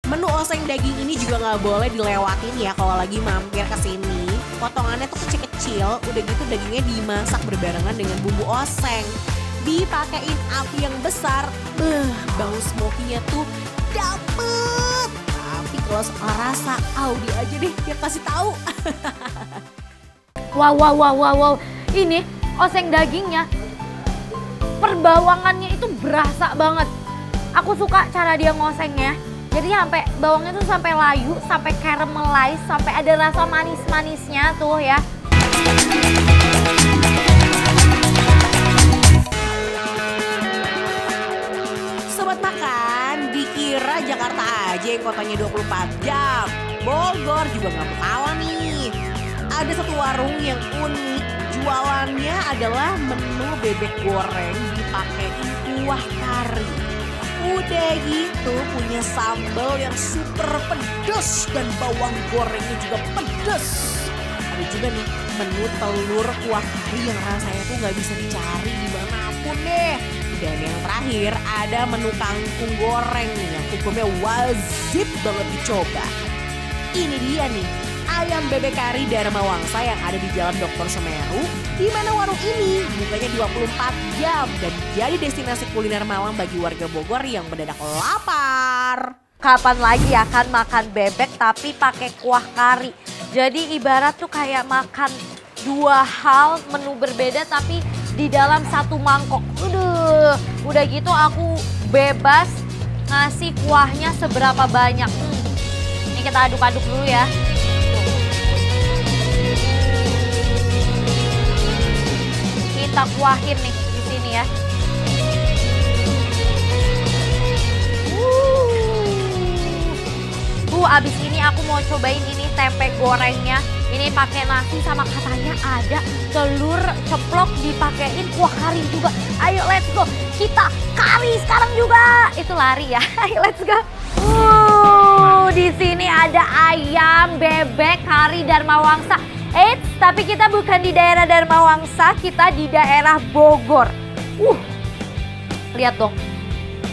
Menu oseng daging ini juga nggak boleh dilewatin ya kalau lagi mampir ke sini. Potongannya tuh kecil-kecil, udah gitu dagingnya dimasak berbarengan dengan bumbu oseng. Dipakein api yang besar, bau smokinya tuh dapet. Tapi kalau soal rasa, Audi aja deh yang kasih tahu. Wow. Ini oseng dagingnya, perbawangannya itu berasa banget. Aku suka cara dia ngosengnya. Jadi sampai bawangnya tuh sampai layu, sampai caramelize, sampai ada rasa manis-manisnya tuh ya. Sobat makan, dikira Jakarta aja yang kotanya 24 jam. Bogor juga nggak mau kalah nih. Ada satu warung yang unik, jualannya adalah menu bebek goreng dipakein kuah kari. Udah gitu punya sambal yang super pedas dan bawang gorengnya juga pedas. Ada juga nih menu telur kuah kari yang rasanya tuh nggak bisa dicari dimanapun deh. Dan yang terakhir ada menu kangkung goreng nih yang hukumnya wajib banget dicoba. Ini dia nih, ayam bebek kari Dharma Wangsa yang ada di Jalan Dr. Semeru, di mana warung ini bukanya 24 jam dan jadi destinasi kuliner malam bagi warga Bogor yang mendadak lapar. Kapan lagi akan makan bebek tapi pakai kuah kari. Jadi ibarat tuh kayak makan dua hal menu berbeda tapi di dalam satu mangkok. Udah gitu aku bebas ngasih kuahnya seberapa banyak. Ini kita aduk-aduk dulu ya. Kita kuahin nih di sini ya. Abis ini aku mau cobain ini tempe gorengnya. Ini pakai nasi sama katanya ada telur ceplok dipakein kuah kari juga. Ayo let's go. Kita kari sekarang juga. Itu lari ya. Ayo let's go. Di sini ada ayam bebek kari Dharma Wangsa. Eits, tapi kita bukan di daerah Dharma Wangsa, kita di daerah Bogor. Lihat dong.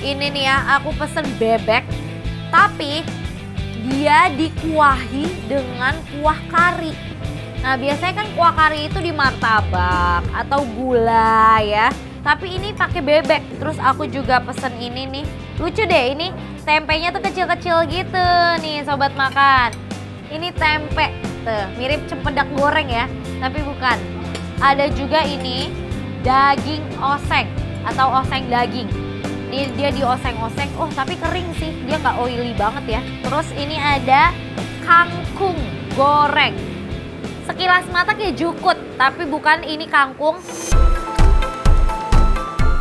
Ini nih ya, aku pesen bebek. Tapi dia dikuahi dengan kuah kari. Nah biasanya kan kuah kari itu di martabak atau gula ya. Tapi ini pakai bebek. Terus aku juga pesen ini nih. Lucu deh ini tempenya tuh kecil-kecil gitu nih sobat makan. Ini tempe tuh mirip cempedak goreng ya. Tapi bukan. Ada juga ini daging oseng atau oseng daging. Ini dia dioseng-oseng, tapi kering sih, dia nggak oily banget ya. Terus ini ada kangkung goreng. Sekilas mata kayak jukut, tapi bukan, ini kangkung.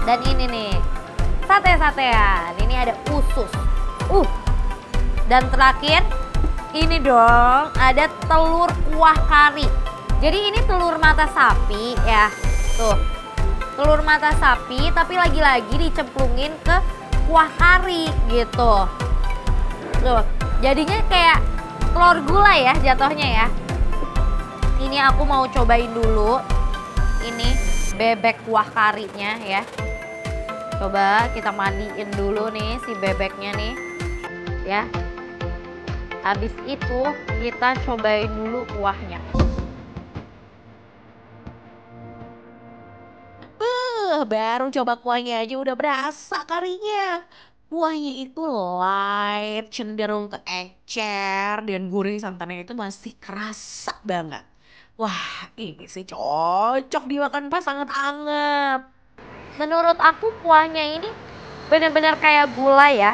Dan ini nih, sate-satean, ini ada usus. Dan terakhir, ini dong, ada telur kuah kari. Jadi ini telur mata sapi ya, tuh. Telur mata sapi tapi lagi-lagi dicemplungin ke kuah kari gitu. Tuh, jadinya kayak telur gulai ya jatuhnya ya. Ini aku mau cobain dulu. Ini bebek kuah karinya ya. Coba kita mandiin dulu nih si bebeknya nih. Ya. Habis itu kita cobain dulu kuahnya. Baru coba kuahnya aja udah berasa karinya. Kuahnya itu light, cenderung ke encer, dan gurih santannya itu masih kerasa banget. Wah, ini sih cocok dimakan pas anget-anget. Menurut aku kuahnya ini benar-benar kayak gulai ya.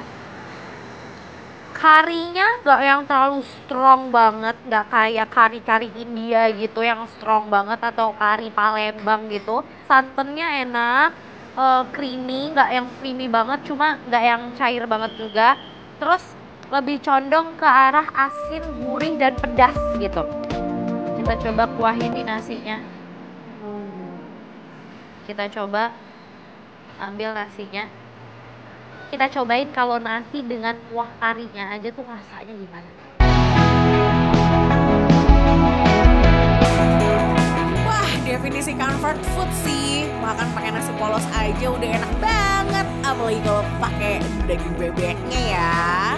Karinya gak yang terlalu strong banget, gak kayak kari-kari India gitu yang strong banget atau kari Palembang gitu. Santannya enak, creamy, gak yang creamy banget, cuma gak yang cair banget juga. Terus lebih condong ke arah asin, gurih, dan pedas gitu. Kita coba kuahin di nasinya. Kita coba ambil nasinya. Kita cobain kalau nasi dengan kuah karinya aja tuh rasanya gimana. Wah, definisi comfort food sih. Makan pakai nasi polos aja udah enak banget. Apalagi kalau pakai daging bebeknya ya.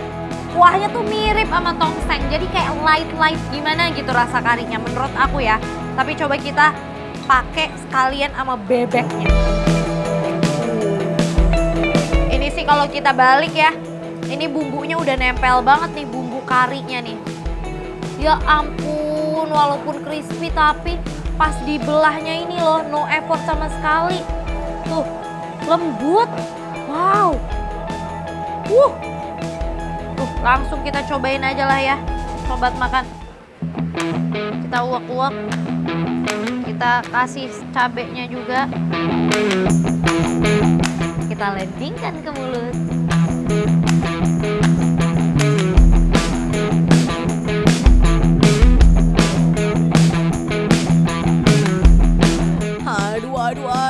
kuahnya tuh mirip sama tongseng. Jadi kayak light gimana gitu rasa karinya menurut aku ya. Tapi coba kita pakai sekalian sama bebeknya. Ini sih kalau kita balik ya. Ini bumbunya udah nempel banget nih, bumbu karinya nih. Ya ampun, walaupun crispy tapi pas dibelahnya ini loh, no effort sama sekali. Tuh, lembut. Wow. Tuh, langsung kita cobain aja lah ya, sobat makan. Kita uak-uak. Kita kasih cabenya juga. Kita landingkan ke mulut.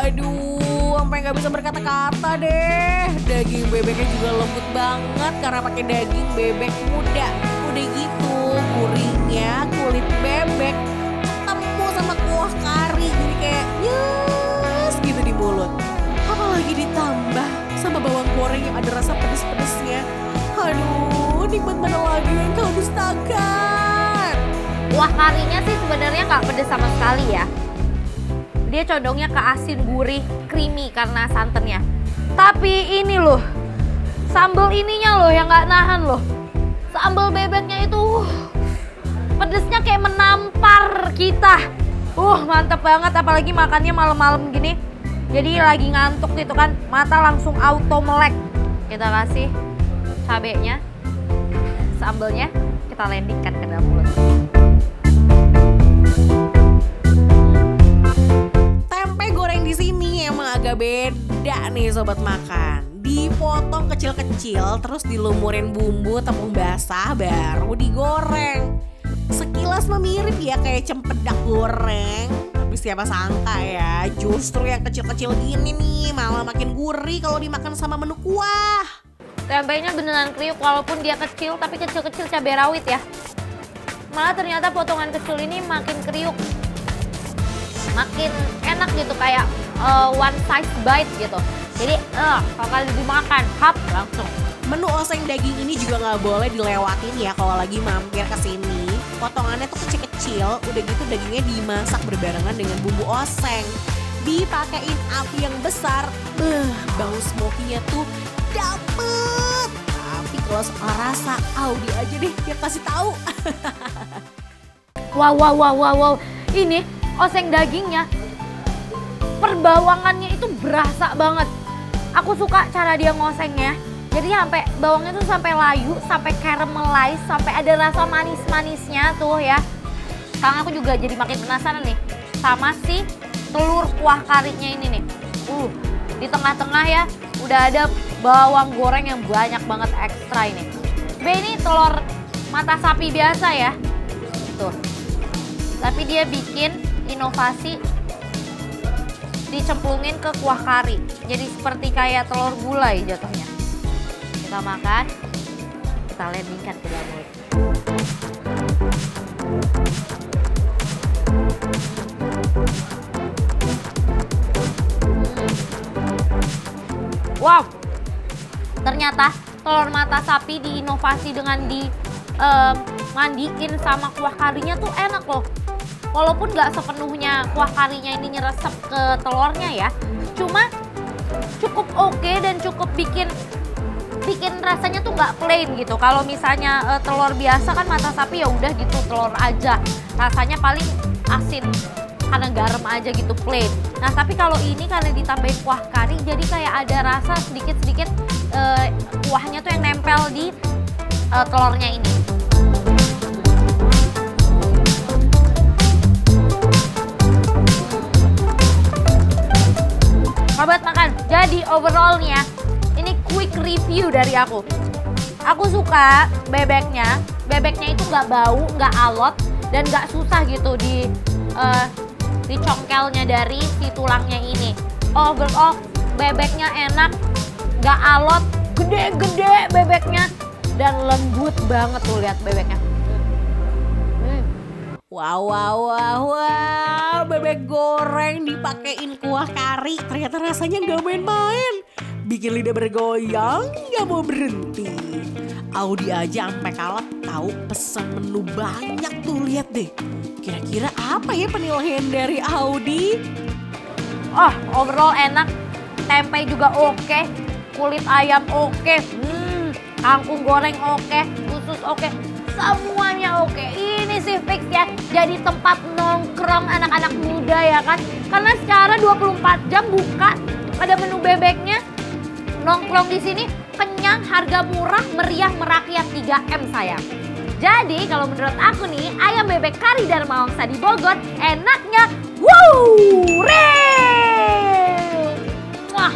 Aduh, sampai nggak bisa berkata-kata deh. Daging bebeknya juga lembut banget karena pakai daging bebek muda. Udah gitu, gurihnya kulit bebek ketemu sama kuah kari, jadi kayak yes gitu di mulut. Apalagi ditambah sama bawang goreng yang ada rasa pedes-pedesnya. Aduh, nikmat mana lagi yang kau dustakan? Kuah karinya sih sebenarnya nggak pedes sama sekali ya. Dia condongnya ke asin, gurih, creamy karena santannya. Tapi ini loh, sambal ininya loh yang nggak nahan loh. Sambal bebeknya itu pedesnya kayak menampar kita. Mantep banget, apalagi makannya malam-malam gini. Jadi lagi ngantuk gitu kan, mata langsung auto melek. Kita kasih cabenya, sambalnya, kita landingkan ke dalam mulut. Di sini emang agak beda nih sobat makan. Dipotong kecil-kecil terus dilumurin bumbu tepung basah baru digoreng. Sekilas mirip ya kayak cempedak goreng. Tapi siapa sangka ya, justru yang kecil-kecil gini nih malah makin gurih kalau dimakan sama menu kuah. Tempenya beneran kriuk walaupun dia kecil, tapi kecil-kecil cabai rawit ya. Malah ternyata potongan kecil ini makin kriuk. Makin enak gitu, kayak one size bite gitu. Jadi kalau kalian dimakan, hap langsung. Menu oseng daging ini juga nggak boleh dilewatin ya kalau lagi mampir ke sini. Potongannya tuh kecil-kecil, udah gitu dagingnya dimasak berbarengan dengan bumbu oseng. Dipakein api yang besar, bau smokinya tuh dapet. Tapi kalau soal rasa, Audi aja deh yang kasih tahu. Wow. Ini oseng dagingnya, perbawangannya itu berasa banget. Aku suka cara dia ngosengnya. Jadi sampai bawangnya tuh sampai layu, sampai caramelize, sampai ada rasa manis-manisnya tuh ya. Sekarang aku juga jadi makin penasaran nih sama si telur kuah karinya ini nih. Di tengah-tengah ya udah ada bawang goreng yang banyak banget ekstra ini. Ini telur mata sapi biasa ya. Tuh. Tapi dia bikin inovasi, dicemplungin ke kuah kari. Jadi seperti kayak telur gulai jatuhnya. Kita makan, kita landingkan ke dalam mulut. Wow, ternyata telur mata sapi diinovasi dengan mandiin sama kuah karinya tuh enak loh. Walaupun nggak sepenuhnya kuah karinya ini nyeresep ke telurnya ya, cuma cukup oke dan cukup bikin rasanya tuh nggak plain gitu. Kalau misalnya telur biasa kan mata sapi ya udah gitu telur aja, rasanya paling asin karena garam aja gitu plain. Nah tapi kalau ini karena ditambahin kuah kari, jadi kayak ada rasa sedikit-sedikit kuahnya tuh yang nempel di telurnya ini. Sobat makan, jadi overallnya ini quick review dari aku. Aku suka bebeknya itu nggak bau, nggak alot, dan nggak susah gitu dicongkelnya dari si tulangnya ini. Overall bebeknya enak, nggak alot, gede-gede bebeknya, dan lembut banget tuh lihat bebeknya. Wow, bebek goreng dipakein kuah kari, ternyata rasanya gak main-main. Bikin lidah bergoyang, gak mau berhenti. Audi aja sampai kalah tahu pesan menu banyak tuh, lihat deh. Kira-kira apa ya penilaian dari Audi? Oh, overall enak. Tempe juga oke. Kulit ayam oke. Kangkung goreng oke. Usus oke. Semuanya oke. Ini sih fix ya. Jadi tempat nongkrong anak-anak muda ya kan. Karena secara 24 jam buka. Ada menu bebeknya. Nongkrong di sini kenyang, harga murah, meriah, merakyat 3M sayang. Jadi kalau menurut aku nih, ayam bebek kari Dharma Wangsa di Bogor enaknya wow, real. Wah.